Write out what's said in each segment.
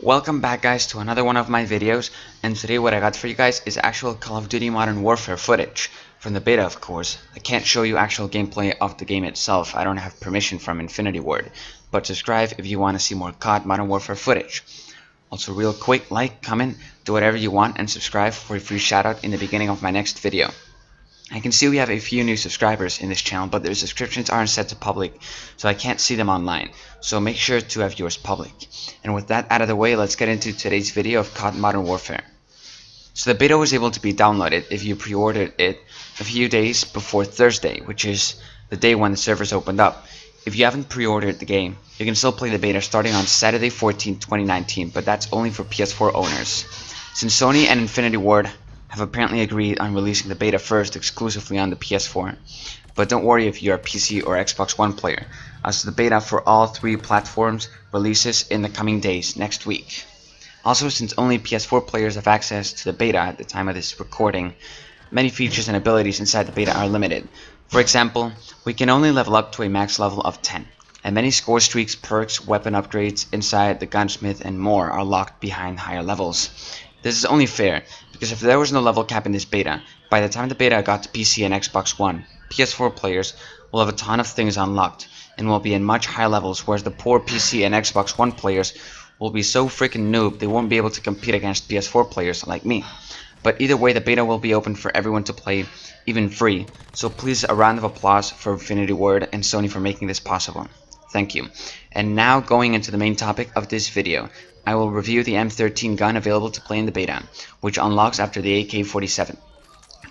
Welcome back guys to another one of my videos, and today what I got for you guys is actual Call of Duty Modern Warfare footage from the beta, of course. I can't show you actual gameplay of the game itself, I don't have permission from Infinity Ward, but subscribe if you want to see more COD Modern Warfare footage. Also real quick, like, comment, do whatever you want, and subscribe for a free shoutout in the beginning of my next video. I can see we have a few new subscribers in this channel, but their subscriptions aren't set to public, so I can't see them online. So make sure to have yours public. And with that out of the way, let's get into today's video of COD Modern Warfare. So the beta was able to be downloaded if you pre-ordered it a few days before Thursday, which is the day when the servers opened up. If you haven't pre-ordered the game, you can still play the beta starting on Saturday 14, 2019, but that's only for PS4 owners. Since Sony and Infinity Ward have apparently agreed on releasing the beta first exclusively on the PS4. But don't worry if you're a PC or Xbox One player, as the beta for all three platforms releases in the coming days next week. Also, since only PS4 players have access to the beta at the time of this recording, many features and abilities inside the beta are limited. For example, we can only level up to a max level of 10, and many score streaks, perks, weapon upgrades inside the Gunsmith and more are locked behind higher levels. This is only fair, because if there was no level cap in this beta, by the time the beta got to PC and Xbox One, PS4 players will have a ton of things unlocked, and will be in much higher levels, whereas the poor PC and Xbox One players will be so freaking noob they won't be able to compete against PS4 players like me. But either way, the beta will be open for everyone to play, even free, so please a round of applause for Infinity Ward and Sony for making this possible. Thank you. And now going into the main topic of this video, I will review the M13 gun available to play in the beta, which unlocks after the AK-47.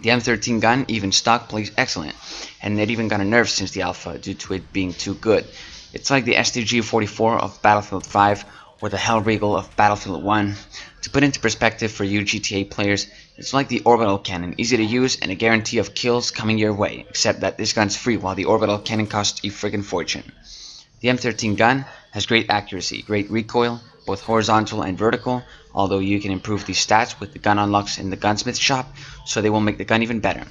The M13 gun, even stock, plays excellent, and it even got a nerf since the alpha due to it being too good. It's like the STG-44 of Battlefield 5 or the Hellriegel of Battlefield 1. To put into perspective for you GTA players, it's like the orbital cannon, easy to use and a guarantee of kills coming your way, except that this gun's free while the orbital cannon costs a friggin' fortune. The M13 gun has great accuracy, great recoil, both horizontal and vertical, although you can improve these stats with the gun unlocks in the Gunsmith Shop, so they will make the gun even better.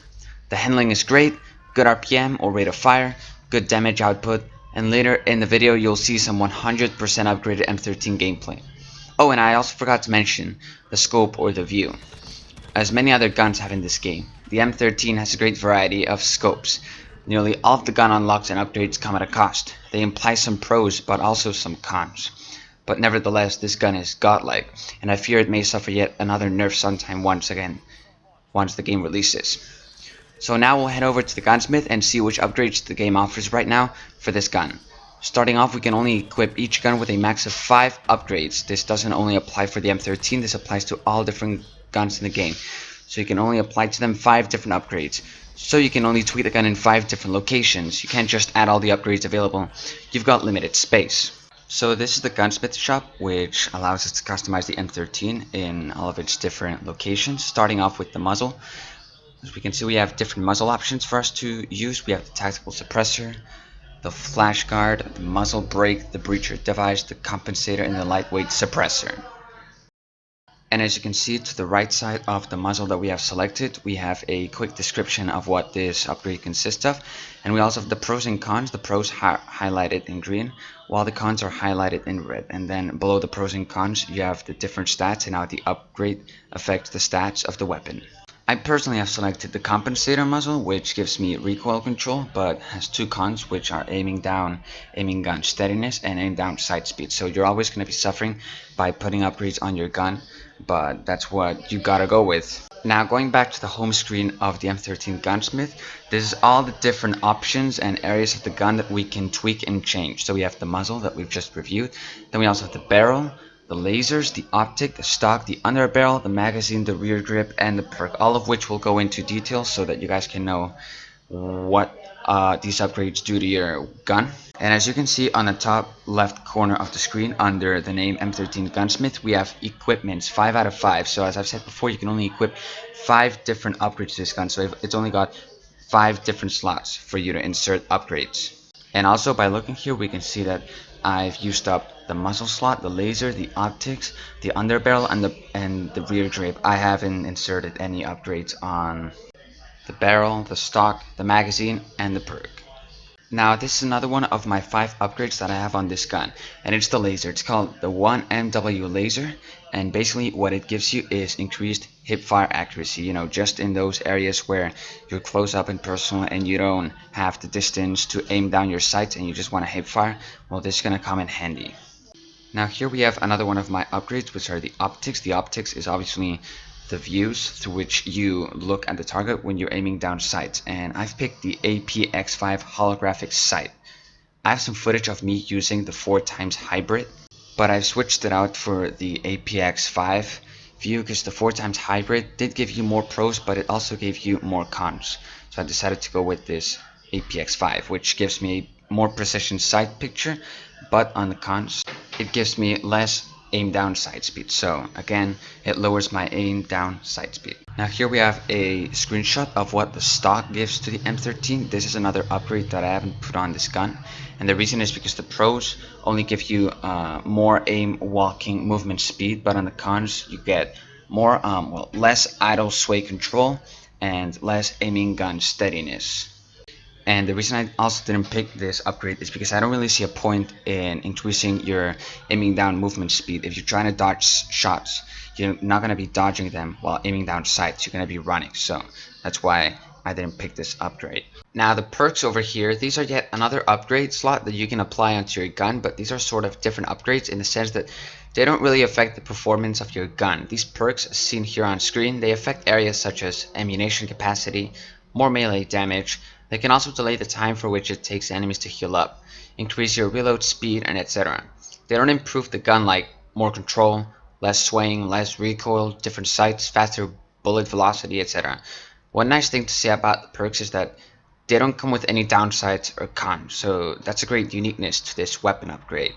The handling is great, good RPM or rate of fire, good damage output, and later in the video you'll see some 100% upgraded M13 gameplay. Oh, and I also forgot to mention the scope or the view. As many other guns have in this game, the M13 has a great variety of scopes. Nearly all of the gun unlocks and upgrades come at a cost. They imply some pros but also some cons. But nevertheless, this gun is godlike, and I fear it may suffer yet another nerf sometime once the game releases. So now we'll head over to the Gunsmith and see which upgrades the game offers right now for this gun. Starting off, we can only equip each gun with a max of 5 upgrades. This doesn't only apply for the M13, this applies to all different guns in the game. So you can only apply to them 5 different upgrades. So you can only tweak the gun in 5 different locations. You can't just add all the upgrades available. You've got limited space. So this is the Gunsmith Shop, which allows us to customize the M13 in all of its different locations. Starting off with the muzzle. As we can see, we have different muzzle options for us to use. We have the tactical suppressor, the flash guard, the muzzle brake, the breacher device, the compensator, and the lightweight suppressor. And as you can see to the right side of the muzzle that we have selected, we have a quick description of what this upgrade consists of. And we also have the pros and cons. The pros highlighted in green, while the cons are highlighted in red. And then below the pros and cons, you have the different stats and how the upgrade affects the stats of the weapon. I personally have selected the compensator muzzle, which gives me recoil control, but has 2 cons, which are aiming down, aiming gun steadiness, and aim down sight speed. So you're always going to be suffering by putting upgrades on your gun, but that's what you gotta go with. Now going back to the home screen of the M13 Gunsmith, this is all the different options and areas of the gun that we can tweak and change. So we have the muzzle that we've just reviewed, then we also have the barrel, the lasers, the optic, the stock, the underbarrel, the magazine, the rear grip, and the perk, all of which will go into detail so that you guys can know what these upgrades do to your gun. And as you can see on the top left corner of the screen under the name M13 Gunsmith, we have equipments, 5 out of 5. So as I've said before, you can only equip 5 different upgrades to this gun. So it's only got 5 different slots for you to insert upgrades. And also by looking here, we can see that I've used up the muzzle slot, the laser, the optics, the underbarrel, and the rear grip. I haven't inserted any upgrades on the barrel, the stock, the magazine, and the perk. Now this is another one of my 5 upgrades that I have on this gun, and it's the laser. It's called the 1MW laser, and basically what it gives you is increased hipfire accuracy, you know, just in those areas where you're close up and personal and you don't have the distance to aim down your sights and you just want to hipfire. Well, this is gonna come in handy. Now here we have another one of my upgrades, which are the optics. The optics is obviously the views through which you look at the target when you're aiming down sights, and I've picked the APX5 holographic sight. I have some footage of me using the 4x hybrid, but I've switched it out for the APX5 view because the 4x hybrid did give you more pros, but it also gave you more cons. So I decided to go with this APX5, which gives me a more precision sight picture, but on the cons, it gives me less aim down sight speed. So again, it lowers my aim down sight speed. Now here we have a screenshot of what the stock gives to the M13. This is another upgrade that I haven't put on this gun, and the reason is because the pros only give you more aim walking movement speed, but on the cons you get more less idle sway control and less aiming gun steadiness. And the reason I also didn't pick this upgrade is because I don't really see a point in increasing your aiming down movement speed. If you're trying to dodge shots, you're not going to be dodging them while aiming down sights. You're going to be running. So that's why I didn't pick this upgrade. Now the perks over here, these are yet another upgrade slot that you can apply onto your gun, but these are sort of different upgrades in the sense that they don't really affect the performance of your gun. These perks, as seen here on screen, they affect areas such as ammunition capacity, more melee damage. They can also delay the time for which it takes enemies to heal up, increase your reload speed, and etc. They don't improve the gun like more control, less swaying, less recoil, different sights, faster bullet velocity, etc. One nice thing to say about the perks is that they don't come with any downsides or cons, so that's a great uniqueness to this weapon upgrade.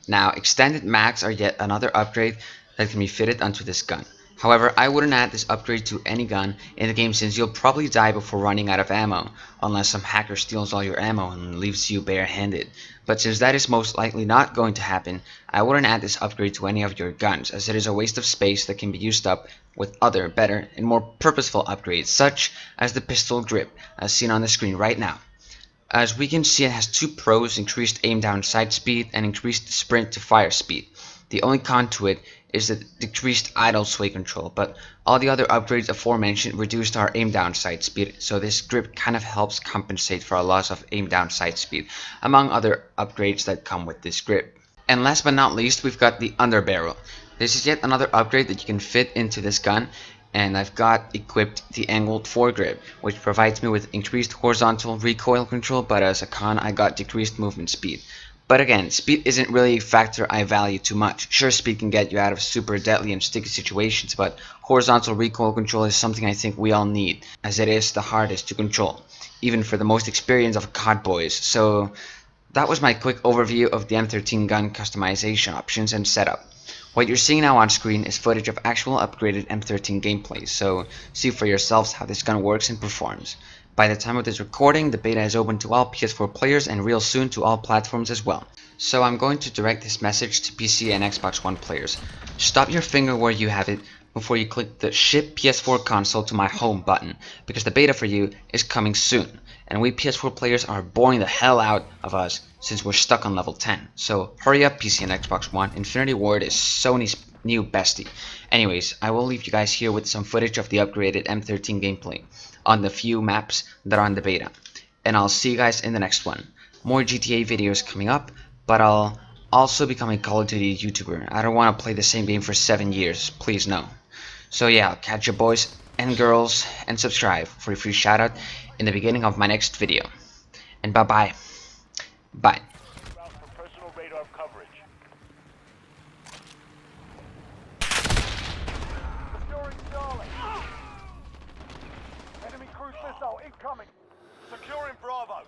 Now, extended mags are yet another upgrade that can be fitted onto this gun. However, I wouldn't add this upgrade to any gun in the game since you'll probably die before running out of ammo, unless some hacker steals all your ammo and leaves you barehanded. But since that is most likely not going to happen, I wouldn't add this upgrade to any of your guns, as it is a waste of space that can be used up with other, better, and more purposeful upgrades, such as the pistol grip, as seen on the screen right now. As we can see, it has 2 pros: increased aim down sight speed and increased sprint to fire speed. The only con to it is the decreased idle sway control, but all the other upgrades aforementioned reduced our aim down sight speed, so this grip kind of helps compensate for a loss of aim down sight speed, among other upgrades that come with this grip. And last but not least, we've got the underbarrel. This is yet another upgrade that you can fit into this gun, and I've got equipped the angled foregrip, which provides me with increased horizontal recoil control, but as a con I got decreased movement speed. But again, speed isn't really a factor I value too much. Sure, speed can get you out of super deadly and sticky situations, but horizontal recoil control is something I think we all need, as it is the hardest to control, even for the most experienced of COD boys. So that was my quick overview of the M13 gun customization options and setup. What you're seeing now on screen is footage of actual upgraded M13 gameplay, so see for yourselves how this gun works and performs. By the time of this recording, the beta is open to all PS4 players and real soon to all platforms as well. So I'm going to direct this message to PC and Xbox One players. Stop your finger where you have it before you click the Ship PS4 console to my home button, because the beta for you is coming soon, and we PS4 players are boring the hell out of us since we're stuck on level 10. So hurry up, PC and Xbox One. Infinity Ward is Sony's new bestie. Anyways, I will leave you guys here with some footage of the upgraded M13 gameplay on the few maps that are on the beta, and I'll see you guys in the next one. More GTA videos coming up, but I'll also become a Call of Duty YouTuber. I don't want to play the same game for 7 years, please no. So yeah, I'll catch you boys and girls, and subscribe for a free shoutout in the beginning of my next video. And bye bye. Bye. Incoming. Securing Bravo.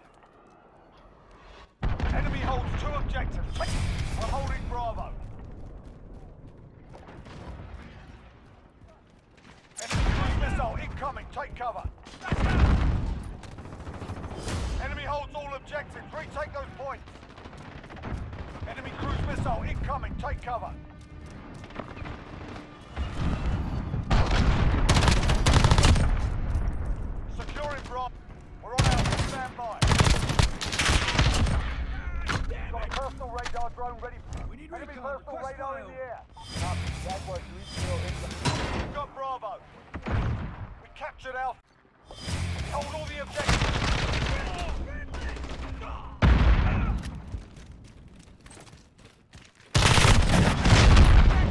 Enemy holds 2 objectives. We're holding Bravo. Enemy cruise missile incoming. Take cover. Enemy holds all objectives. Retake those points. Enemy cruise missile incoming. Take cover. Securing Bravo. We're on our standby. Roger that. Hold all the objectives.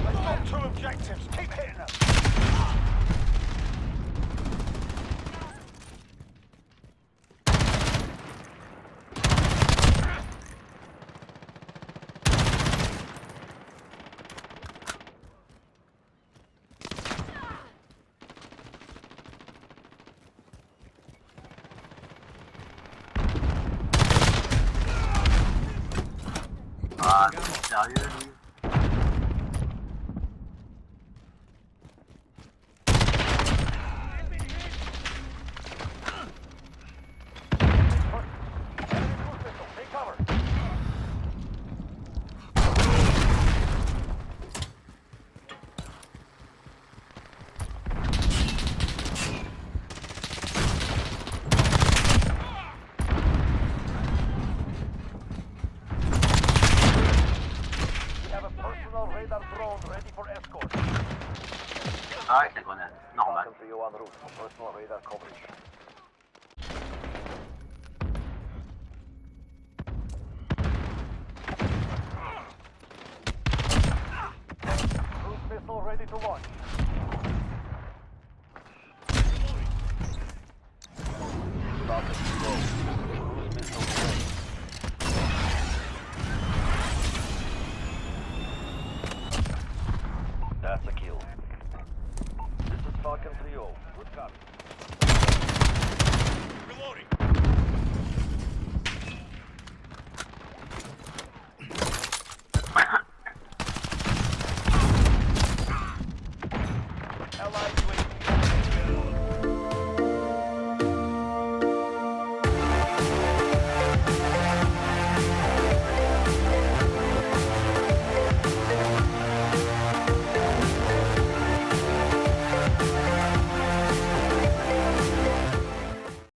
They've got 2 objectives. Keep hitting them. Sérieux lui? Take cover. We have a personal radar drone ready for escort. Ah avec la grenade, normal. Falcon 3 en route for personal radar coverage. Cruise missile ready to launch.